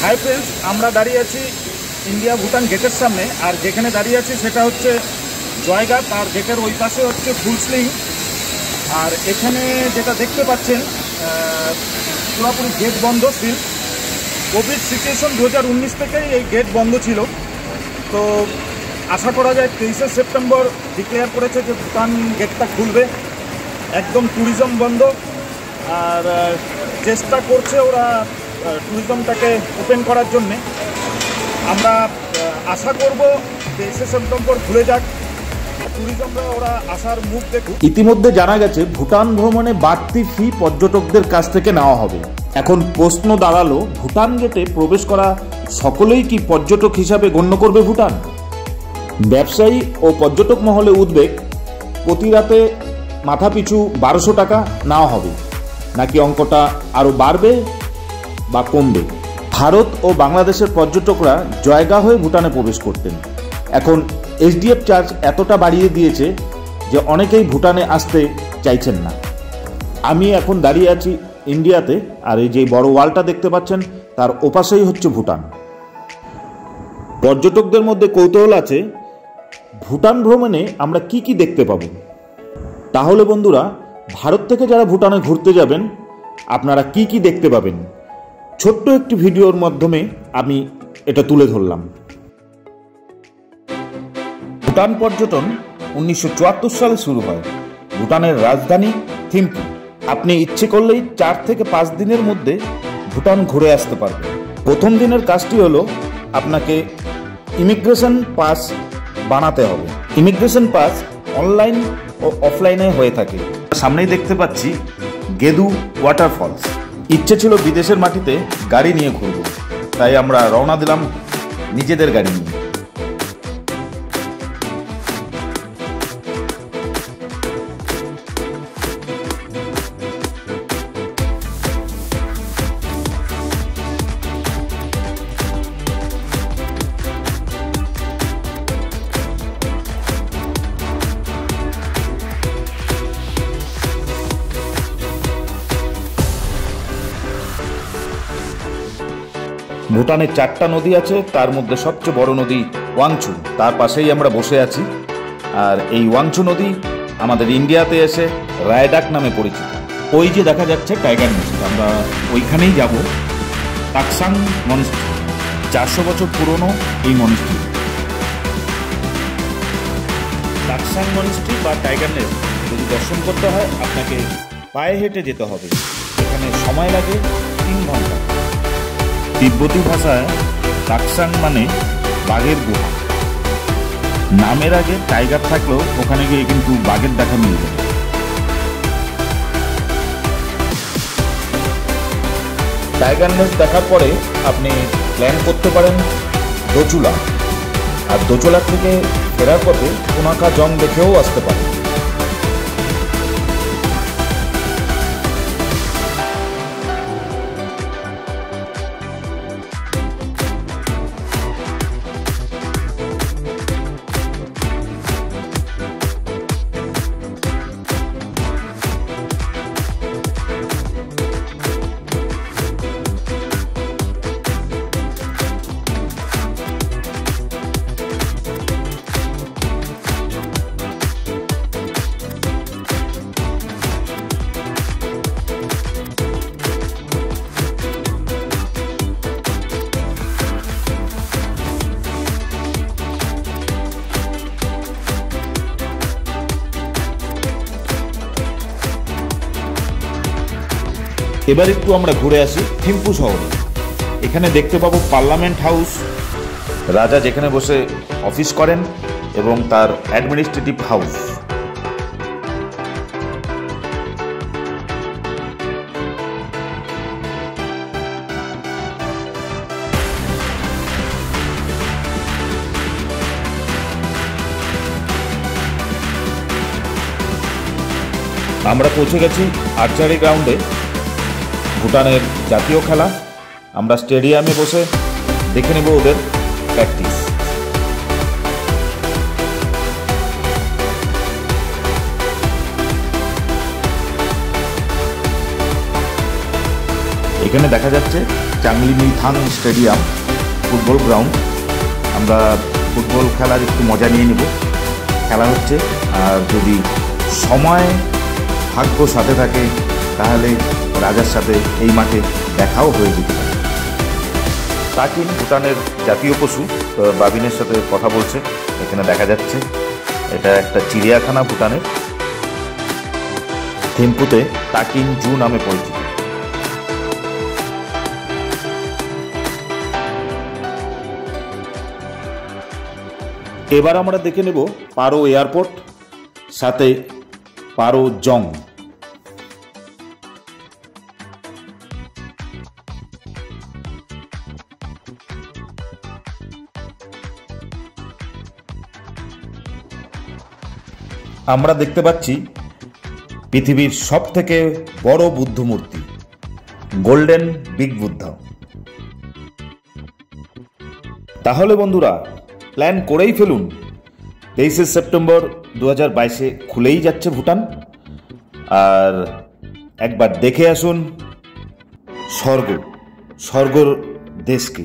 Hi friends, আমরা দাঁড়িয়ে আছি ইন্ডিয়া ভুটান গেটের সামনে। আর যেখানে দাঁড়িয়ে আছি সেটা হচ্ছে জয়ঘাট, আর গেটের ওই পাশে হচ্ছে ফুলস্লিং। আর এখানে যেটা দেখতে পাচ্ছেন পুরোপুরি গেট বন্ধ ছিল। কোভিড সিচুয়েশন 2019 থেকেই এই গেট বন্ধ ছিল। তো আশা করা যায় 23শে সেপ্টেম্বর ডিক্লেয়ার করেছে যে ভুটান গেটটা খুলবে, একদম ট্যুরিজম বন্ধ। আর চেষ্টা করছে ওরা ট্যুরিজমটাকে ওপেন করার জন্যে। আমরা আশা করব 23শে সেপ্টেম্বর খুলে যাক, ট্যুরিজমরা ওরা আসার মুখ দেখুক। ইতিমধ্যে জানা গেছে ভুটান ভ্রমণে বাড়তি ফি পর্যটকদের কাছ থেকে নেওয়া হবে। এখন প্রশ্ন দাঁড়ালো, ভুটান গেটে প্রবেশ করা সকলেই কি পর্যটক হিসাবে গণ্য করবে ভুটান? ব্যবসায়ী ও পর্যটক মহলে উদ্বেগ, প্রতি রাতে মাথাপিছু 1200 টাকা নেওয়া হবে, নাকি অঙ্কটা আরও বাড়বে বা কমবে? ভারত ও বাংলাদেশের পর্যটকরা জয়গা হয়ে ভুটানে প্রবেশ করতেন। এখন এসডিএফ চার্জ এতটা বাড়িয়ে দিয়েছে যে অনেকেই ভুটানে আসতে চাইছেন না। আমি এখন দাঁড়িয়ে আছি ইন্ডিয়াতে, আর এই যে বড় ওয়ালটা দেখতে পাচ্ছেন তার ওপাশেই হচ্ছে ভুটান। পর্যটকদের মধ্যে কৌতূহল আছে ভুটান ভ্রমণে আমরা কি কি দেখতে পাবো। তাহলে বন্ধুরা, ভারত থেকে যারা ভুটানে ঘুরতে যাবেন আপনারা কি কি দেখতে পাবেন, ছোট্ট একটি ভিডিওর মাধ্যমে আমি এটা তুলে ধরলাম। ভুটান পর্যটন 1974 সালে শুরু হয়। ভুটানের রাজধানী থিম্পু। আপনি ইচ্ছে করলেই 4 থেকে 5 দিনের মধ্যে ভুটান ঘুরে আসতে পারবেন। প্রথম দিনের কাজটি হলো আপনাকে ইমিগ্রেশন পাস বানাতে হবে। ইমিগ্রেশন পাস অনলাইন ও অফলাইনে হয়ে থাকে। সামনেই দেখতে পাচ্ছি গেদু ওয়াটারফলস। ইচ্ছে ছিল বিদেশের মাটিতে গাড়ি নিয়ে ঘুরব, তাই আমরা রওনা দিলাম নিজেদের গাড়ি নিয়ে। ভুটানে 4টা নদী আছে, তার মধ্যে সবচেয়ে বড় নদী ওয়াংচু। তার পাশেই আমরা বসে আছি। আর এই ওয়াংচু নদী আমাদের ইন্ডিয়াতে এসে রায়ডাক নামে পরিচিত। ওই যে দেখা যাচ্ছে টাইগার মসজিদ, আমরা ওইখানেই যাব। তাকসাং মনস্ট্রি, 400 বছর পুরনো এই মনস্ট্রি। তাকসাং মনস্ট্রি বা টাইগার নেস্ট যদি দর্শন করতে হয় আপনাকে পায়ে হেঁটে যেতে হবে। এখানে সময় লাগে 3 ঘন্টা। তিব্বতী ভাষায় তাকসাং মানে বাঘের গুহা। নামের আগে টাইগার থাকলেও ওখানে গিয়ে কিন্তু বাঘের দেখা মিলবে। টাইগার নেস্ট দেখার পরে আপনি প্ল্যান করতে পারেন দোচুলা, আর দোচুলা থেকে ফেরার পথে কোনাকা জং দেখেও আসতে পারেন। এবার একটু আমরা ঘুরে আসি থিম্পু শহরে। এখানে দেখতে পাবো পার্লামেন্ট হাউস, রাজা যেখানে বসে অফিস করেন, এবং তার অ্যাডমিনিস্ট্রেটিভ হাউস। আমরা পৌঁছে গেছি আর্চারি গ্রাউন্ডে, ভুটানের জাতীয় খেলা। আমরা স্টেডিয়ামে বসে দেখে নেব ওদের প্র্যাকটিস। এখানে দেখা যাচ্ছে চাংলিমিথাং স্টেডিয়াম, ফুটবল গ্রাউন্ড। আমরা ফুটবল খেলার একটু মজা নিয়ে নেব। খেলা হচ্ছে, আর যদি সময় ভাগ্য সাথে থাকে তাহলে রাজার সাথে এই মাঠে দেখাও হয়ে যেতে পারে। তাকিন ভুটানের জাতীয় পশু। বাবিনের সাথে কথা বলছে। এখানে দেখা যাচ্ছে এটা একটা চিড়িয়াখানা ভুটানের। থিম্পুতে তাকিন জু নামে পরিচিত। এবার আমরা দেখে নেব পারো এয়ারপোর্ট, সাথে পারো জং। আমরা দেখতে পাচ্ছি পৃথিবীর সব থেকে বড় বুদ্ধ মূর্তি, গোল্ডেন বিগ বুদ্ধা। তাহলে বন্ধুরা প্ল্যান করেই ফেলুন, 23 সেপ্টেম্বর 2022 খুলেই যাচ্ছে ভুটান। আর একবার দেখে আসুন স্বর্গর দেশকে।